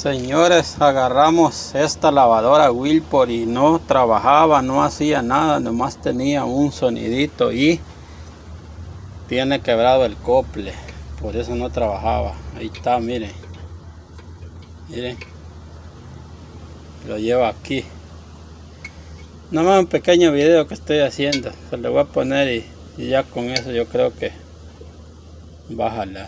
Señores, agarramos esta lavadora Wilpor y no trabajaba, no hacía nada, nomás tenía un sonidito y tiene quebrado el cople, por eso no trabajaba. Ahí está, miren, miren, lo llevo aquí. Nomás un pequeño video que estoy haciendo, se lo voy a poner y ya con eso yo creo que va a jalar.